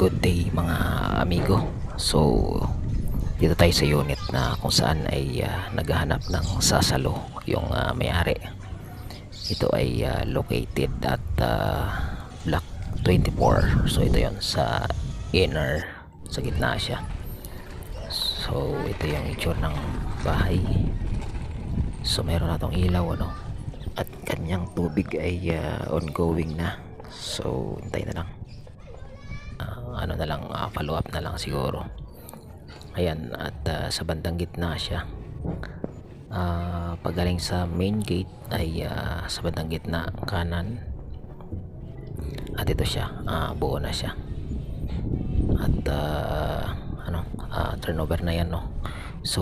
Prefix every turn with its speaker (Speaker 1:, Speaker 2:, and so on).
Speaker 1: Good day mga amigo. So dito tayo sa unit na kung saan ay naghahanap ng sasalo yung may-ari. Ito ay located at block 24. So ito yon sa inner, sa gitna siya. So ito yung itsura ng bahay. So meron na tong ilaw at kanyang tubig ay ongoing na. So hintay na lang, follow up na lang siguro. Ayan, at sa bandang gitna siya. Pagaling sa main gate ay sa bandang gitna kanan, at ito siya, buo na siya. At turnover na yan, no. So